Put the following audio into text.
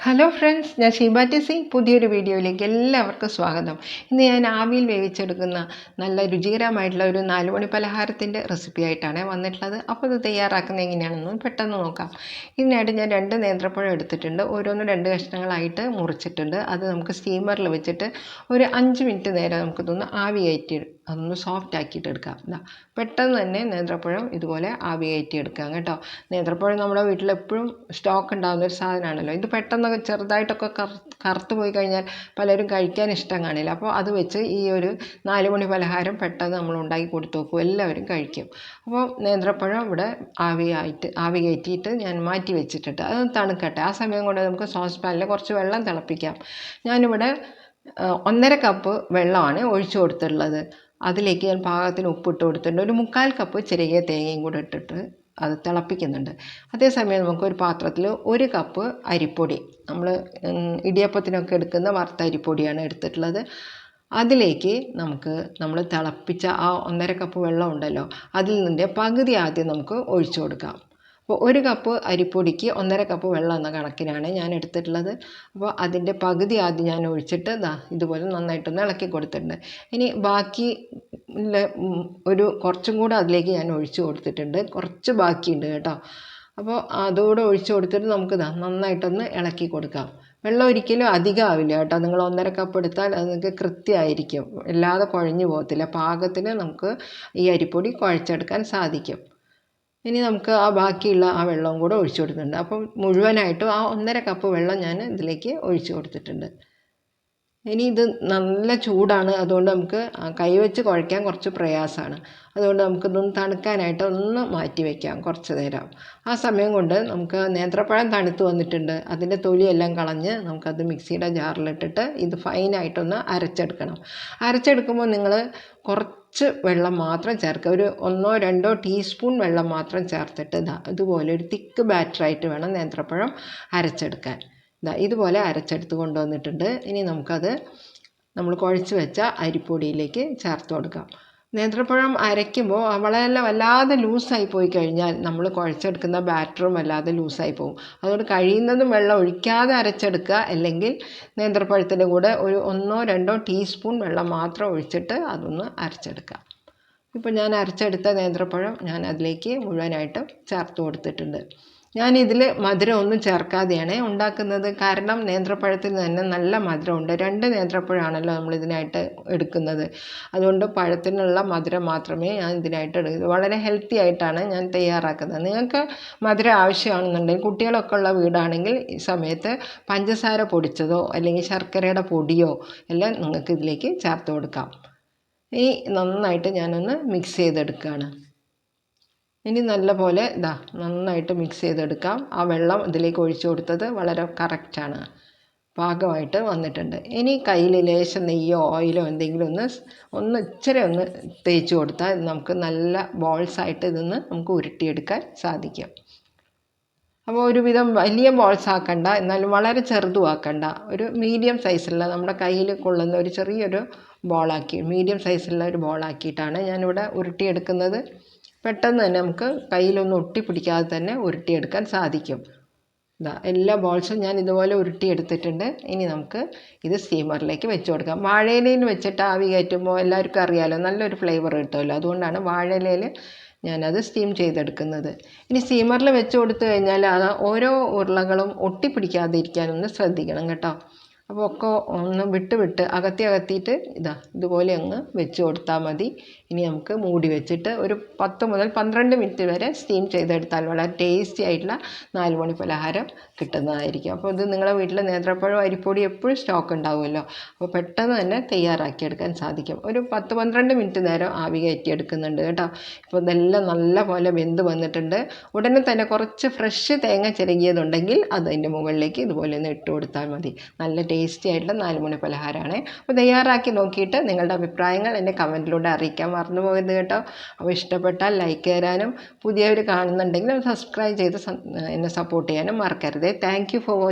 Hello friends, ഞാൻ Sheeba TC പുതിയൊരു വീഡിയോയിലേക്ക് എല്ലാവർക്കും സ്വാഗതം. ഇന്ന് ഞാൻ ആവിയിൽ വേവിച്ചെടുക്കുന്ന നല്ല രുചികരമായിട്ടുള്ള ഒരു 4 മണി പലഹാരത്തിൻ്റെ റെസിപ്പി ആയിട്ടാണ് വന്നിട്ടുള്ളത്. അപ്പോൾ ഇത് തയ്യാറാക്കുന്നത് എങ്ങനെയാണെന്ന് പെട്ടെന്ന് നോക്കാം. ഇതിനായിട്ട് ഞാൻ 2 നേന്ത്രപ്പഴം എടുത്തിട്ടുണ്ട്. ഓരോന്ന് 2 കഷ്ണങ്ങളായിട്ട് മുറിച്ചിട്ടുണ്ട്. അത് നമുക്ക് സ്റ്റീമറിൽ വെച്ചിട്ട് ഒരു 5 മിനിറ്റ് നേരം നമുക്കിതൊന്ന് ആവി കയറ്റി അതൊന്ന് സോഫ്റ്റ് ആക്കിയിട്ട് എടുക്കാം. പെട്ടെന്ന് തന്നെ നേന്ത്രപ്പഴം ഇതുപോലെ ആവി കയറ്റി എടുക്കാം കേട്ടോ. നേന്ത്രപ്പഴം നമ്മുടെ വീട്ടിലെപ്പോഴും സ്റ്റോക്ക് ഉണ്ടാകുന്ന ഒരു സാധനമാണല്ലോ. ഇത് പെട്ടെന്ന് ചെറുതായിട്ടൊക്കെ കറുത്ത് പോയി കഴിഞ്ഞാൽ പലരും കഴിക്കാൻ ഇഷ്ടം കാണില്ല. അപ്പോൾ അത് വെച്ച് ഈ ഒരു 4 മണി പലഹാരം പെട്ടെന്ന് നമ്മൾ ഉണ്ടാക്കി കൊടുത്തു നോക്കും, എല്ലാവരും കഴിക്കും. അപ്പോൾ നേന്ത്രപ്പഴം ഇവിടെ ആവി കയറ്റിയിട്ട് ഞാൻ മാറ്റി വെച്ചിട്ടുണ്ട്. അത് തണുക്കട്ടെ. ആ സമയം കൊണ്ട് നമുക്ക് സോസ് പാനിൽ കുറച്ച് വെള്ളം തിളപ്പിക്കാം. ഞാനിവിടെ 1.5 കപ്പ് വെള്ളമാണ് ഒഴിച്ചു കൊടുത്തിട്ടുള്ളത്. അതിലേക്ക് ഞാൻ പാകത്തിന് ഉപ്പിട്ട് കൊടുത്തിട്ടുണ്ട്. ഒരു 1/4 കപ്പ് ചെറിയ തേങ്ങയും കൂടെ ഇട്ടിട്ട് അത് തിളപ്പിക്കുന്നുണ്ട്. അതേസമയം നമുക്കൊരു പാത്രത്തിൽ 1 കപ്പ് അരിപ്പൊടി, നമ്മൾ ഇടിയപ്പത്തിനൊക്കെ എടുക്കുന്ന വറുത്ത അരിപ്പൊടിയാണ് എടുത്തിട്ടുള്ളത്. അതിലേക്ക് നമ്മൾ തിളപ്പിച്ച ആ 1.5 കപ്പ് വെള്ളം ഉണ്ടല്ലോ, അതിൽ നിന്നിൻ്റെ പകുതി ആദ്യം നമുക്ക് ഒഴിച്ചു കൊടുക്കാം. അപ്പോൾ 1 കപ്പ് അരിപ്പൊടിക്ക് 1.5 കപ്പ് വെള്ളം എന്ന കണക്കിനാണ് ഞാൻ എടുത്തിട്ടുള്ളത്. അപ്പോൾ അതിൻ്റെ പകുതി ആദ്യം ഞാൻ ഒഴിച്ചിട്ട് ഇതുപോലെ നന്നായിട്ടൊന്ന് ഇളക്കി കൊടുത്തിട്ടുണ്ട്. ഇനി ബാക്കി കുറച്ചും കൂടെ അതിലേക്ക് ഞാൻ ഒഴിച്ചു കൊടുത്തിട്ടുണ്ട്. കുറച്ച് ബാക്കിയുണ്ട് കേട്ടോ. അപ്പോൾ അതോടെ ഒഴിച്ചു കൊടുത്തിട്ട് നമുക്ക് നന്നായിട്ടൊന്ന് ഇളക്കി കൊടുക്കാം. വെള്ളം ഒരിക്കലും അധികം ആവില്ല കേട്ടോ. നിങ്ങൾ 1.5 കപ്പ് എടുത്താൽ അത് നിങ്ങൾക്ക് കൃത്യമായിരിക്കും, അല്ലാതെ കുഴഞ്ഞു പോകത്തില്ല. പാകത്തിന് നമുക്ക് ഈ അരിപ്പൊടി കുഴച്ചെടുക്കാൻ സാധിക്കും. ഇനി നമുക്ക് ആ ബാക്കിയുള്ള ആ വെള്ളവും കൂടെ ഒഴിച്ചു കൊടുത്തിട്ടുണ്ട്. അപ്പം മുഴുവനായിട്ടും ആ 1.5 കപ്പ് വെള്ളം ഞാൻ ഇതിലേക്ക് ഒഴിച്ചു കൊടുത്തിട്ടുണ്ട്. ഇനി ഇത് നല്ല ചൂടാണ്, അതുകൊണ്ട് നമുക്ക് കൈവച്ച് കുഴയ്ക്കാൻ കുറച്ച് പ്രയാസമാണ്. അതുകൊണ്ട് നമുക്കിതൊന്ന് തണുക്കാനായിട്ട് ഒന്ന് മാറ്റി വയ്ക്കാം കുറച്ച് നേരം. ആ സമയം കൊണ്ട് നമുക്ക് നേന്ത്രപ്പഴം തണുത്ത് വന്നിട്ടുണ്ട്. അതിൻ്റെ തൊലിയെല്ലാം കളഞ്ഞ് നമുക്കത് മിക്സിയുടെ ജാറിലിട്ടിട്ട് ഇത് ഫൈനായിട്ടൊന്ന് അരച്ചെടുക്കണം. അരച്ചെടുക്കുമ്പോൾ നിങ്ങൾ കുറച്ച് വെള്ളം മാത്രം ചേർക്കുക. ഒരു 1-2 ടീസ്പൂൺ വെള്ളം മാത്രം ചേർത്തിട്ട് ഇതുപോലെ ഒരു തിക്ക് ബാറ്ററായിട്ട് വേണം നേന്ത്രപ്പഴം അരച്ചെടുക്കാൻ. ഇതുപോലെ അരച്ചെടുത്ത് കൊണ്ടുവന്നിട്ടുണ്ട്. ഇനി നമുക്കത് നമ്മൾ കുഴച്ച് വെച്ച അരിപ്പൊടിയിലേക്ക് ചേർത്ത് കൊടുക്കാം. നേന്ത്രപ്പഴം അരയ്ക്കുമ്പോൾ വല്ലാതെ ലൂസായി പോയി കഴിഞ്ഞാൽ നമ്മൾ കുഴച്ചെടുക്കുന്ന ബാറ്ററും വല്ലാതെ ലൂസായി പോകും. അതുകൊണ്ട് കഴിയുന്നതും വെള്ളം ഒഴിക്കാതെ അരച്ചെടുക്കുക. അല്ലെങ്കിൽ നേന്ത്രപ്പഴത്തിൻ്റെ കൂടെ ഒരു 1-2 ടീസ്പൂൺ വെള്ളം മാത്രം ഒഴിച്ചിട്ട് അതൊന്ന് അരച്ചെടുക്കുക. ഇപ്പോൾ ഞാൻ അരച്ചെടുത്ത നേന്ത്രപ്പഴം ഞാൻ അതിലേക്ക് മുഴുവനായിട്ടും ചേർത്ത് കൊടുത്തിട്ടുണ്ട്. ഞാനിതിൽ മധുരം ഒന്നും ചേർക്കാതെയാണ് ഉണ്ടാക്കുന്നത്. കാരണം നേന്ത്രപ്പഴത്തിന് തന്നെ നല്ല മധുരമുണ്ട്. 2 നേന്ത്രപ്പഴമാണല്ലോ നമ്മൾ ഇതിനായിട്ട് എടുക്കുന്നത്. അതുകൊണ്ട് പഴത്തിനുള്ള മധുരം മാത്രമേ ഞാൻ ഇതിനായിട്ട് എടുക്കൂ. വളരെ ഹെൽത്തി ആയിട്ടാണ് ഞാൻ തയ്യാറാക്കുന്നത്. നിങ്ങൾക്ക് മധുരം ആവശ്യമാണെന്നുണ്ടെങ്കിൽ, കുട്ടികളൊക്കെ ഉള്ള വീടാണെങ്കിൽ ഈ സമയത്ത് പഞ്ചസാര പൊടിച്ചതോ അല്ലെങ്കിൽ ശർക്കരയുടെ പൊടിയോ എല്ലാം നിങ്ങൾക്ക് ഇതിലേക്ക് ചേർത്ത് കൊടുക്കാം. ഇനി നന്നായിട്ട് ഞാനൊന്ന് മിക്സ് ചെയ്തെടുക്കുകയാണ്. ഇനി നല്ലപോലെ നന്നായിട്ട് മിക്സ് ചെയ്തെടുക്കാം. ആ വെള്ളം ഇതിലേക്ക് ഒഴിച്ചു കൊടുത്തത് വളരെ കറക്റ്റാണ്, പാകമായിട്ട് വന്നിട്ടുണ്ട്. ഇനി കയ്യിൽ ലേശം നെയ്യോ ഓയിലോ എന്തെങ്കിലും ഒന്ന് ഇച്ചിരി തേച്ച് കൊടുത്താൽ നമുക്ക് നല്ല ബോൾസായിട്ട് ഇതൊന്ന് നമുക്ക് ഉരുട്ടിയെടുക്കാൻ സാധിക്കും. അപ്പോൾ ഒരുവിധം വലിയ ബോൾസ് ആക്കണ്ട, എന്നാലും വളരെ ചെറുതും ആക്കണ്ട. ഒരു മീഡിയം സൈസുള്ള നമ്മുടെ കയ്യിൽ കൊള്ളുന്ന ഒരു ചെറിയൊരു ബോളാക്കി, മീഡിയം സൈസുള്ള ഒരു ബോളാക്കിയിട്ടാണ് ഞാനിവിടെ ഉരുട്ടിയെടുക്കുന്നത്. പെട്ടെന്ന് തന്നെ നമുക്ക് കയ്യിലൊന്നും ഒട്ടിപ്പിടിക്കാതെ തന്നെ ഉരുട്ടിയെടുക്കാൻ സാധിക്കും. എല്ലാ ബോൾസും ഞാൻ ഇതുപോലെ ഉരുട്ടിയെടുത്തിട്ടുണ്ട്. ഇനി നമുക്ക് ഇത് സ്റ്റീമറിലേക്ക് വെച്ച് കൊടുക്കാം. വാഴയിലയിൽ വെച്ചിട്ട് ആവി കയറ്റുമ്പോൾ എല്ലാവർക്കും അറിയാമല്ലോ, നല്ലൊരു ഫ്ലേവർ കിട്ടുമല്ലോ. അതുകൊണ്ടാണ് വാഴയിലയിൽ ഞാനത് സ്റ്റീം ചെയ്തെടുക്കുന്നത്. ഇനി സ്റ്റീമറിൽ വെച്ച് കൊടുത്തു കഴിഞ്ഞാൽ അത് ഓരോ ഉരുളകളും ഒട്ടിപ്പിടിക്കാതെ ഇരിക്കാനൊന്ന് ശ്രദ്ധിക്കണം കേട്ടോ. അപ്പോൾ ഒക്കെ ഒന്ന് വിട്ട് അകത്തിയിട്ട് ഇതുപോലെ അങ്ങ് വെച്ച് കൊടുത്താൽ മതി. ഇനി നമുക്ക് മൂടി വെച്ചിട്ട് ഒരു 10 മുതൽ 12 മിനിറ്റ് വരെ സ്റ്റീം ചെയ്തെടുത്താൽ വളരെ ടേസ്റ്റി ആയിട്ടുള്ള 4 മണി പലഹാരം കിട്ടുന്നതായിരിക്കും. അപ്പോൾ ഇത് നിങ്ങളുടെ വീട്ടിൽ നേന്ത്രപ്പഴം അരിപ്പൊടി എപ്പോഴും സ്റ്റോക്ക് ഉണ്ടാവുമല്ലോ. അപ്പോൾ പെട്ടെന്ന് തന്നെ തയ്യാറാക്കിയെടുക്കാൻ സാധിക്കും. ഒരു 10-12 മിനിറ്റ് നേരം ആവി കയറ്റിയെടുക്കുന്നുണ്ട് കേട്ടോ. ഇപ്പോൾ ഇതെല്ലാം നല്ല പോലെ വെന്ത് വന്നിട്ടുണ്ട്. ഉടനെ തന്നെ കുറച്ച് ഫ്രഷ് തേങ്ങ ചിരകിയതുണ്ടെങ്കിൽ അതിൻ്റെ മുകളിലേക്ക് ഇതുപോലെ ഒന്ന് ഇട്ട് കൊടുത്താൽ മതി. നല്ല ടേസ്റ്റി ആയിട്ടുള്ള 4 മണി പലഹാരമാണ്. അപ്പോൾ തയ്യാറാക്കി നോക്കിയിട്ട് നിങ്ങളുടെ അഭിപ്രായങ്ങൾ എന്നെ കമൻറ്റിലൂടെ അറിയിക്കാൻ മറന്നു പോകരുത് കേട്ടോ. അപ്പോൾ ഇഷ്ടപ്പെട്ടാൽ ലൈക്ക് തരാനും പുതിയവർ കാണുന്നുണ്ടെങ്കിൽ സബ്സ്ക്രൈബ് ചെയ്ത് എന്നെ സപ്പോർട്ട് ചെയ്യാനും മറക്കരുത്. Thank you for watching.